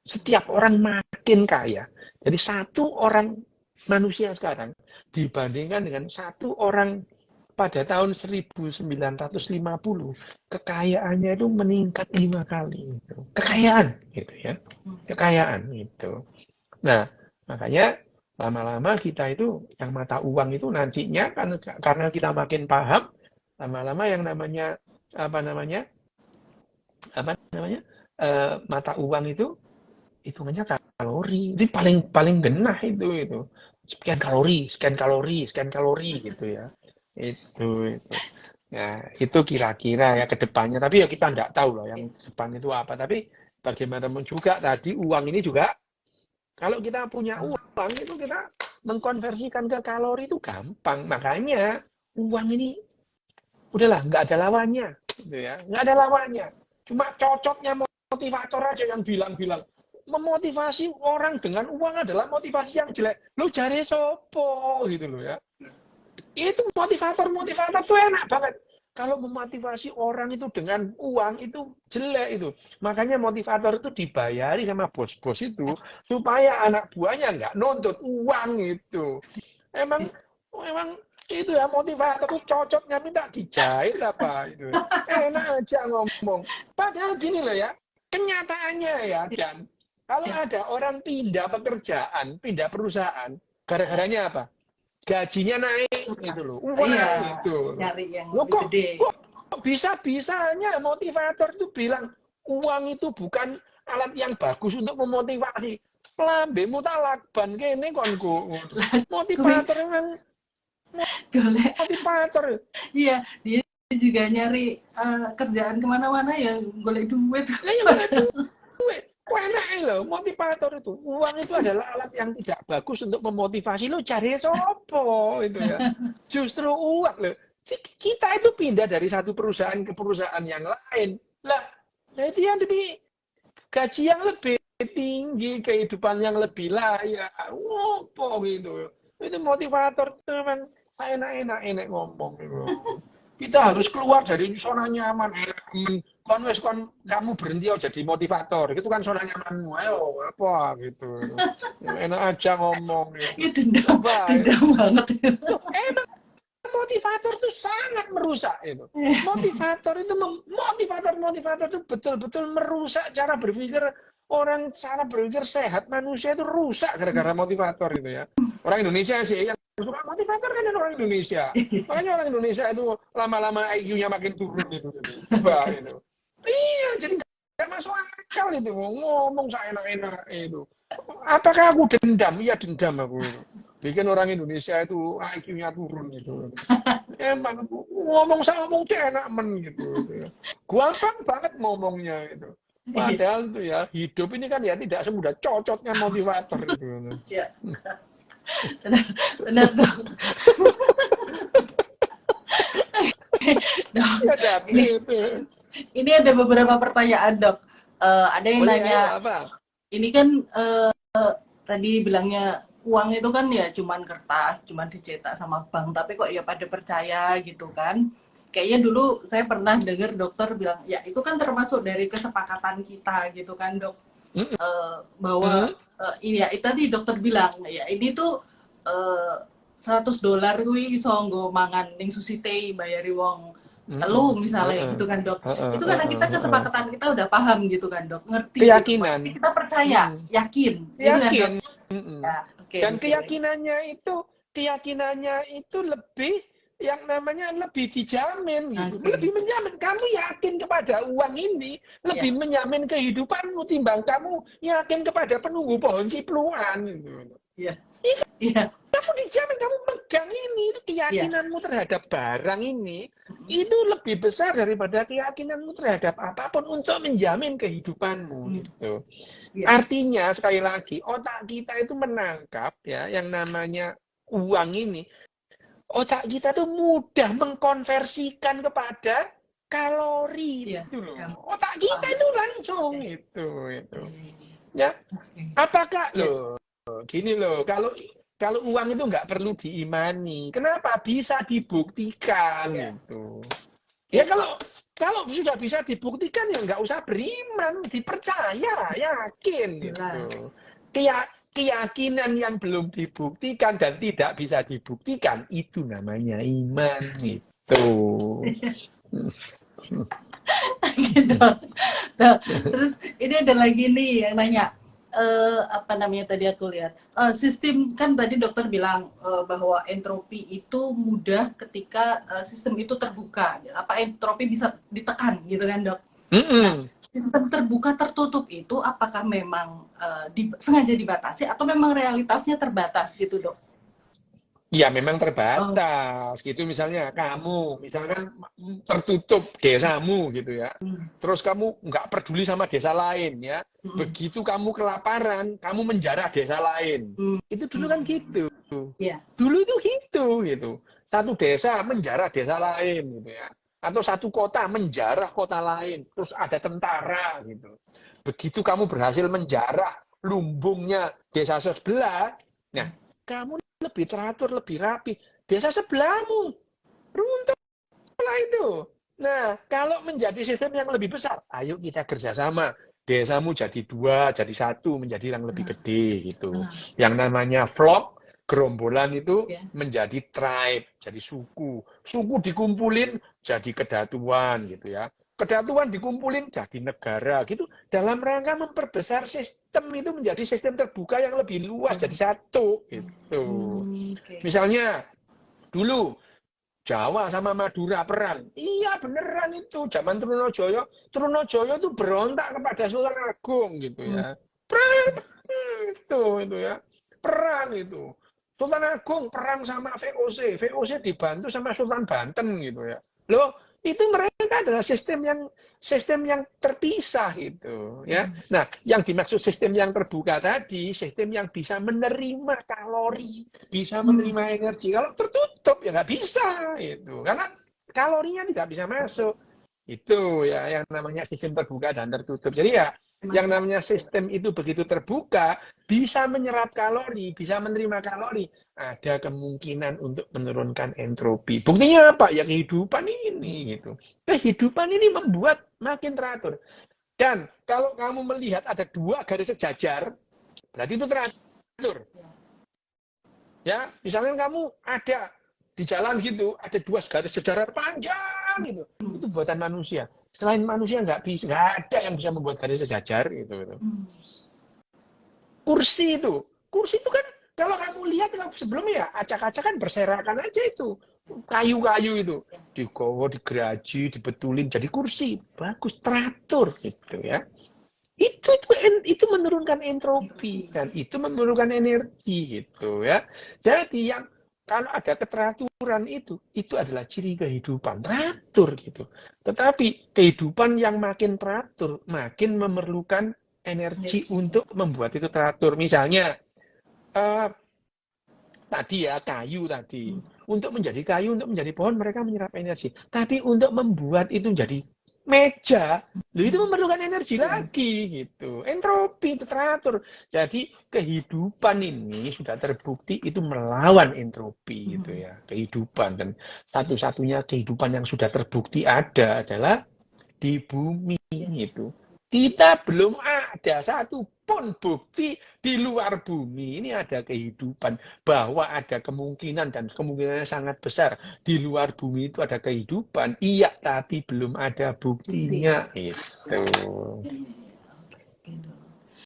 Setiap orang makin kaya. Jadi satu orang manusia sekarang dibandingkan dengan satu orang pada tahun 1950, kekayaannya itu meningkat 5 kali. Gitu. Kekayaan, gitu ya. Kekayaan, gitu. Nah, makanya lama-lama kita itu, yang mata uang itu nantinya, karena kita makin paham, lama-lama yang namanya, apa namanya, mata uang itu, hitungannya kalori. Itu paling paling genah itu. Sekian kalori, sekian kalori gitu ya. Itu. Ya, itu kira-kira ya ke depannya. Tapi ya kita nggak tahu loh yang depan itu apa. Tapi bagaimanapun juga tadi uang ini juga, kalau kita punya uang itu kita mengkonversikan ke kalori itu gampang. Makanya uang ini udahlah nggak ada lawannya, gitu ya. Nggak ada lawannya. Cuma cocoknya motivator aja yang bilang-bilang memotivasi orang dengan uang adalah motivasi yang jelek. Lu cari sopo gitu loh ya. Itu motivator tuh enak banget. Kalau memotivasi orang itu dengan uang itu jelek itu. Makanya motivator itu dibayari sama bos-bos itu supaya anak buahnya nggak nuntut uang itu. Emang emang itu ya motivator itu cocoknya minta dijahit apa itu. Enak aja ngomong. Padahal gini loh ya, kenyataannya ya Dan, kalau ada orang pindah pekerjaan, pindah perusahaan, gara-garanya apa? Gajinya naik gitu loh. Wah, gitu. Nyari yang Loh, lebih gede. kok bisa-bisanya motivator itu bilang uang itu bukan alat yang bagus untuk memotivasi. Lambemu tak lakban kene konku. Motivator memang Golek. motivator. Iya, dia juga nyari kerjaan kemana-mana ya golek duit. Lah ya golek duit. Kok enak loh motivator itu. Uang itu adalah alat yang tidak bagus untuk memotivasi. Lo cari sopo itu ya. Justru uang loh. Kita itu pindah dari satu perusahaan ke perusahaan yang lain. Lah itu yang lebih gaji yang lebih tinggi, kehidupan yang lebih layak. Ngopo gitu. Itu motivator teman. Enak ngomong gitu. Kita harus keluar dari zona nyaman. Kamu berhenti jadi motivator. Itu kan zona nyamanmu. Ayo apa gitu. Enak aja ngomong gitu. Ini dendam, Coba. dendam banget. Emang motivator itu sangat merusak itu. Motivator itu betul-betul merusak cara berpikir orang, cara berpikir sehat manusia itu rusak gara-gara motivator itu ya. Orang Indonesia sih yang suka motivator kan orang Indonesia. Makanya orang Indonesia itu lama-lama IQ-nya makin turun itu. Coba itu. Iya, jadi nggak masuk akal itu ngomong seenak-enak itu. Apakah aku dendam? Iya dendam aku itu. Bikin orang Indonesia itu IQ-nya turun gitu. Emang ngomong sama ngomong enak men gitu. Gampang banget ngomongnya itu. Padahal tuh ya hidup ini kan ya tidak semudah cocoknya motivator itu. Ya, benar dong. Dok, Ya, ini ada beberapa pertanyaan dok. Ada yang nanya, apa? ini kan tadi bilangnya uang itu kan ya cuman kertas, cuman dicetak sama bank, tapi kok ya pada percaya gitu kan. Kayaknya dulu saya pernah dengar dokter bilang, ya itu kan termasuk dari kesepakatan kita gitu kan dok. Bahwa ini ya, itu tadi dokter bilang, ya ini tuh $100 kuwi iso nggo mangan ning Sushi Tei bayari wong telu misalnya gitu kan dok. Itu karena kita kesepakatan kita udah paham gitu kan dok, ngerti Keyakinan gitu. Kita percaya, yakin gitu kan dok. Ya, dan keyakinannya itu lebih yang namanya lebih dijamin gitu. Lebih menjamin, kamu yakin kepada uang ini lebih menjamin kehidupanmu timbang kamu yakin kepada penunggu pohon cipluan gitu. Iya. Kamu dijamin, kamu megang ini, itu keyakinanmu terhadap barang ini itu lebih besar daripada keyakinanmu terhadap apapun untuk menjamin kehidupanmu gitu. Artinya sekali lagi otak kita itu menangkap ya yang namanya uang ini. Otak kita tuh mudah mengkonversikan kepada kalori gitu loh. Otak kita itu langsung itu. Ya. Apakah loh gini loh, kalau uang itu nggak perlu diimani. Kenapa? Bisa dibuktikan gitu. Ya kalau sudah bisa dibuktikan ya nggak usah beriman, dipercaya, yakin gitu. Keyakinan yang belum dibuktikan dan tidak bisa dibuktikan itu namanya iman gitu. Gitu. Nah, terus ini ada lagi nih yang nanya, apa namanya tadi aku lihat, sistem kan tadi dokter bilang bahwa entropi itu mudah ketika sistem itu terbuka. Apa entropi bisa ditekan gitu kan dok? Nah, sistem terbuka tertutup itu apakah memang sengaja dibatasi atau memang realitasnya terbatas gitu dok? Ya memang terbatas gitu, misalnya kamu misalkan tertutup desamu gitu ya, terus kamu nggak peduli sama desa lain ya, begitu kamu kelaparan kamu menjarah desa lain, itu dulu kan gitu, dulu itu gitu, satu desa menjarah desa lain gitu ya, atau satu kota menjarah kota lain, terus ada tentara gitu, begitu kamu berhasil menjarah lumbungnya desa sebelah, nah kamu lebih teratur, lebih rapi. Desa sebelahmu, runtuh lah itu. Nah, kalau menjadi sistem yang lebih besar, ayo kita kerjasama. Desamu jadi 2, jadi 1, menjadi yang lebih gede gitu. Yang namanya vlog, gerombolan itu menjadi tribe, jadi suku. Suku dikumpulin jadi kedatuan gitu ya. Kedatuan dikumpulin jadi negara gitu, dalam rangka memperbesar sistem itu menjadi sistem terbuka yang lebih luas, jadi satu gitu. Misalnya dulu Jawa sama Madura perang, iya beneran itu zaman Trunojoyo itu berontak kepada Sultan Agung gitu ya, perang itu ya, perang itu Sultan Agung perang sama VOC dibantu sama Sultan Banten gitu ya. Loh, itu mereka adalah sistem yang terpisah gitu ya. Nah, yang dimaksud sistem yang terbuka tadi, sistem yang bisa menerima kalori, bisa menerima energi. Kalau tertutup ya nggak bisa itu, karena kalorinya tidak bisa masuk. Itu ya yang namanya sistem terbuka dan tertutup. Jadi ya yang namanya sistem itu begitu terbuka, bisa menyerap kalori, bisa menerima kalori, ada kemungkinan untuk menurunkan entropi. Buktinya apa? Ya kehidupan ini gitu. Kehidupan ini membuat makin teratur. Dan kalau kamu melihat ada 2 garis sejajar, berarti itu teratur. Ya, misalnya kamu ada di jalan gitu, ada 2 garis sejajar panjang gitu, itu buatan manusia. Selain manusia nggak ada yang bisa membuat garis sejajar gitu. Kursi itu kan kalau kamu lihat sebelumnya ya acak-acakan berserakan aja itu, kayu-kayu itu digowo, digeraji, dibetulin jadi kursi, bagus teratur gitu ya. Itu menurunkan entropi dan itu menurunkan energi gitu ya. Jadi yang kalau ada keteraturan itu adalah ciri kehidupan, teratur gitu. Tetapi kehidupan yang makin teratur, makin memerlukan energi untuk membuat itu teratur. Misalnya, tadi ya, kayu tadi. Untuk menjadi kayu, untuk menjadi pohon, mereka menyerap energi. Tapi untuk membuat itu menjadi meja, itu memerlukan energi lagi gitu. Entropi itu teratur. Jadi kehidupan ini sudah terbukti itu melawan entropi gitu ya. Kehidupan, dan satu-satunya kehidupan yang sudah terbukti ada adalah di bumi itu. Kita belum ada satupun bukti di luar bumi ini ada kehidupan, bahwa ada kemungkinan dan kemungkinannya sangat besar di luar bumi itu ada kehidupan. Iya, tapi belum ada buktinya itu.